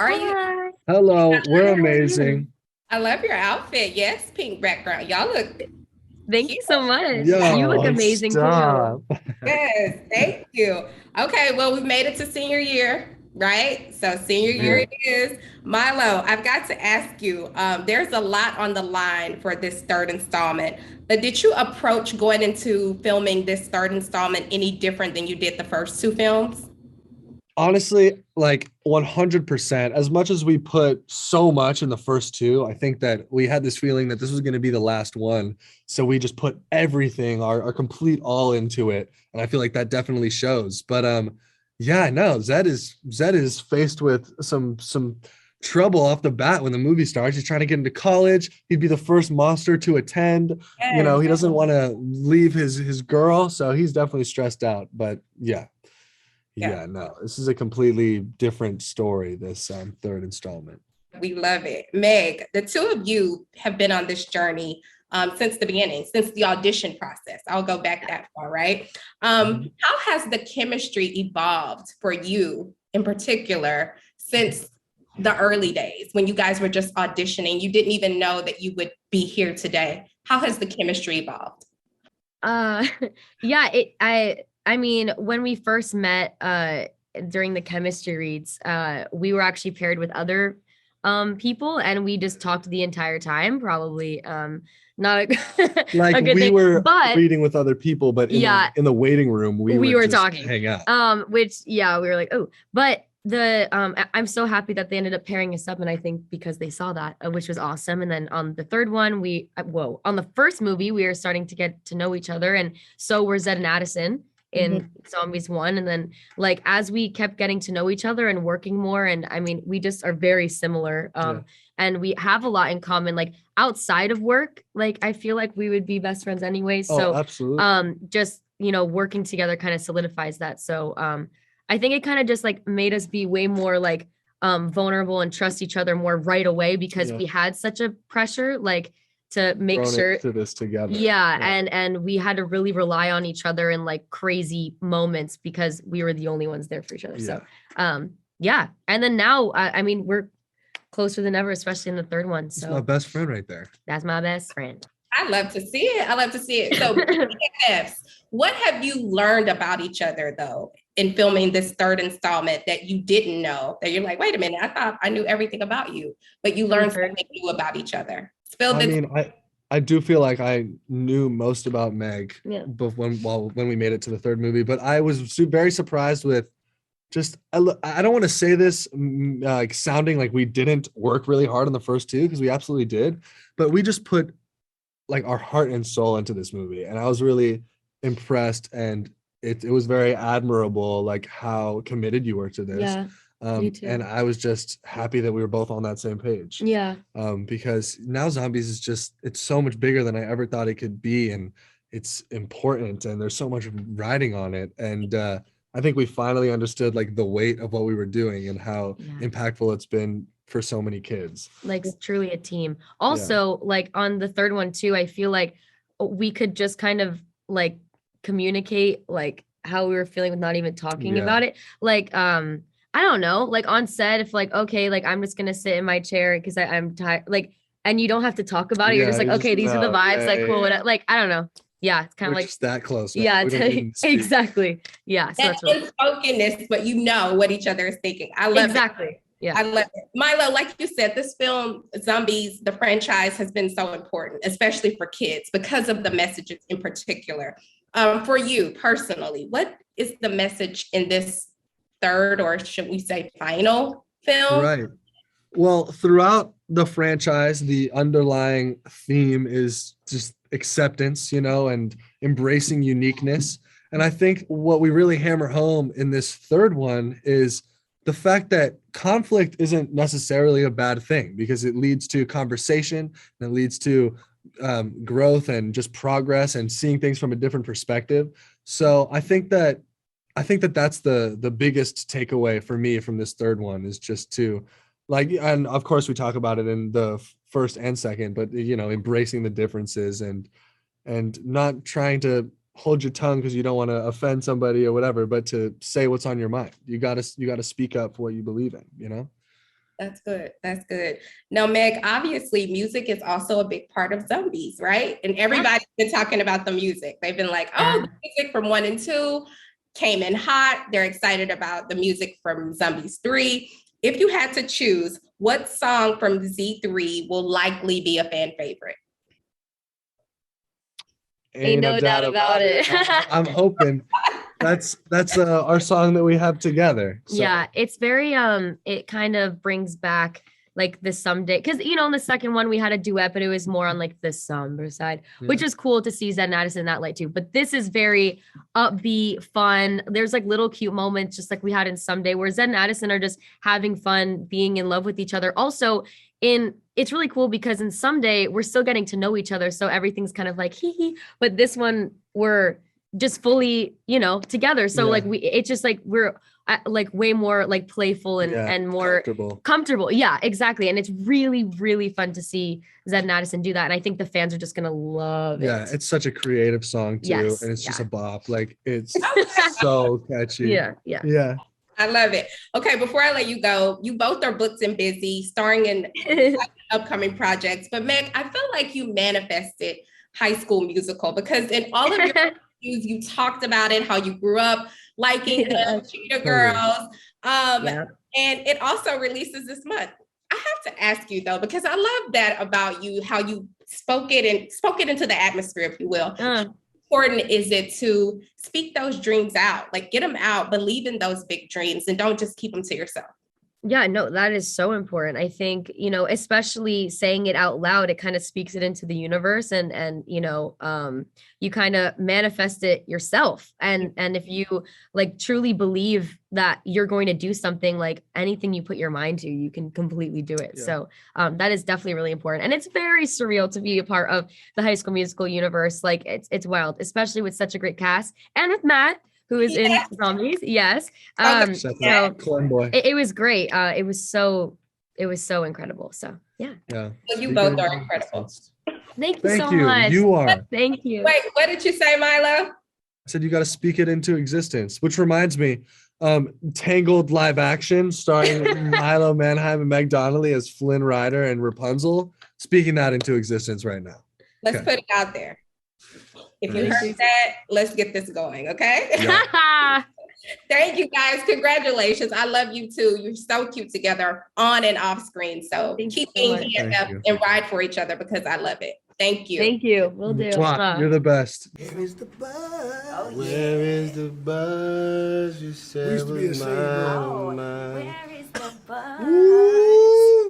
are you? Hi. I Hello, we're Good, love, how are you? amazing. I love your outfit. Yes, pink background. Y'all look Thank cute. you so much. You look Yo, amazing too. stop. Yes, thank you. Okay, well, we've made it to senior year, right? So senior year Yeah. it is. Milo, I've got to ask you, there's a lot on the line for this third installment, but did you approach going into filming this third installment any different than you did the first two films? Honestly, like 100%. As much as we put so much in the first two, I think that we had this feeling that this was going to be the last one. So we just put everything, our complete all into it. And I feel like that definitely shows. But yeah, no, Zed is faced with some trouble off the bat when the movie starts. He's trying to get into college. He'd be the first monster to attend. Yes. He doesn't want to leave his girl, so he's definitely stressed out. But yeah. Yeah. Yeah, no, this is a completely different story, this third installment. We love it. Meg, the two of you have been on this journey since the beginning, since the audition process. I'll go back that far, right? Mhm. How has the chemistry evolved for you in particular since the early days when you guys were just auditioning? You didn't even know that you would be here today. How has the chemistry evolved? Uh yeah, I mean, when we first met during the chemistry reads, we were actually paired with other people and we just talked the entire time, probably not Like a good we thing. were But reading with other people, but yeah, in the waiting room, we we would were just talking. hang out. Which yeah, we were like, oh, but I'm so happy that they ended up pairing us up, and I think because they saw that, which was awesome. And then on the third one, on the first movie, we were starting to get to know each other, and so were Zed and Addison in Mhm. Zombies One, and then like as we kept getting to know each other and working more, and I mean, we just are very similar. Yeah. And we have a lot in common, like outside of work. Like I feel like we would be best friends anyways. Oh, So absolutely. just working together kind of solidifies that. So I think it kind of just like made us be way more like vulnerable and trust each other more right away because Yeah. we had such a pressure like to make Thrown sure. into this together. Yeah, Yeah. and we had to really rely on each other in like crazy moments because we were the only ones there for each other. Yeah. So yeah, and then now I mean we're closer than ever, especially in the third one. It's my So best friend right there. that's my best friend. I love to see it. I love to see it. So, BFFs, what have you learned about each other though in filming this third installment that you didn't know? That you're like, wait a minute, I thought I knew everything about you, but you In the learned third, something new about each other. Spill I this. mean, I do feel like I knew most about Meg yeah, when we made it to the third movie, but I was very surprised with just I don't want to say this like sounding like we didn't work really hard on the first two because we absolutely did, but we just put like our heart and soul into this movie, and I was really impressed, and it was very admirable like how committed you were to this. yeah, me too. And I was just happy that we were both on that same page. Yeah, Because now zombies is just it's so much bigger than I ever thought it could be, and it's important, and there's so much riding on it, and I think we finally understood like the weight of what we were doing and how yeah. impactful it's been for so many kids. Like truly a team. Yeah. Also, like on the third one too, I feel like we could just kind of like communicate like how we were feeling with not even talking Yeah. about it. Like I don't know, like on set, if like okay, like I'm just gonna sit in my chair because I'm tired, like, and you don't have to talk about it. You're Yeah, just like, you just okay, these are the know. vibes, Yeah, like yeah, cool, yeah. whatever. Like I don't know. Yeah, it's kind of We're like just that close now. yeah, We don't even speak. exactly. Yeah, so That that's really unspokenness, but you know what each other is thinking. I love it. exactly. Yeah. I love it. Milo, like you said, this film, Zombies, the franchise has been so important, especially for kids, because of the messages in particular. For you personally, what is the message in this third, or should we say final film? Right. Well, throughout the franchise, the underlying theme is just acceptance, and embracing uniqueness. And I think what we really hammer home in this third one is the fact that conflict isn't necessarily a bad thing because it leads to conversation and it leads to growth and just progress and seeing things from a different perspective. So I think that that's the biggest takeaway for me from this third one is just to like, and of course we talk about it in the first and second, but embracing the differences and not trying to hold your tongue because you don't want to offend somebody or whatever, but to say what's on your mind. You gotta speak up for what you believe in. That's good. That's good. Now, Meg, obviously, music is also a big part of Zombies, right? And everybody's been talking about the music. They've been like, oh, the music from 1 and 2 came in hot. They're excited about the music from Zombies 3. If you had to choose, what song from Z3 will likely be a fan favorite? Ain't no doubt about it. I'm hoping that's our song that we have together. So. Yeah, it's very it kind of brings back like the someday, because you know in the second one we had a duet, but it was more on like the somber side, which was cool to see Zed and Addison in that light too. But this is very upbeat, fun. There's like little cute moments just like we had in Someday where Zed and Addison are just having fun, being in love with each other. Also it's really cool because in Someday we're still getting to know each other, so everything's kind of like hee hee, but this one we're just fully, you know, together. So like it's just like we're like way more like playful and more comfortable. Yeah, exactly. And it's really, really fun to see Zed and Addison do that. And I think the fans are just going to love it. Yeah, it's such a creative song too. Yes, and it's just a bop. Like it's so catchy. Yeah. I love it. Okay, before I let you go, you both are booked and busy, starring in upcoming projects. But Meg, I feel like you manifested High School Musical because in all of your you talked about it, how you grew up liking the cheetah girls. And it also releases this month. I have to ask you though, because I love that about you, how you spoke it into the atmosphere, if you will. How important is it to speak those dreams out, like get them out, believe in those big dreams and don't just keep them to yourself? Yeah, no, that is so important. I think, you know, especially saying it out loud, it kind of speaks it into the universe and, you know, you kind of manifest it yourself. And if you like truly believe that you're going to do something, like anything you put your mind to, you can completely do it. Yeah. So that is definitely really important. And it's very surreal to be a part of the High School Musical universe. Like it's wild, especially with such a great cast and with Matt, who is in Zombies. Yes. So it was great. It was so incredible. So yeah. Well, you both are incredible. Thank you so much. You are. Thank you. Wait, what did you say, Milo? I said you got to speak it into existence, which reminds me, Tangled live action starring Milo Manheim and Meg Donnelly as Flynn Rider and Rapunzel. Speaking that into existence right now. Let's put it out there. If you heard that, let's get this going, okay? Yeah. Thank you, guys. Congratulations. I love you too. You're so cute together on and off screen. So keep being here and ride for each other because I love it. Thank you. Thank you. Will do. You're the best. Where is the buzz? Where is the buzz? You said was mine.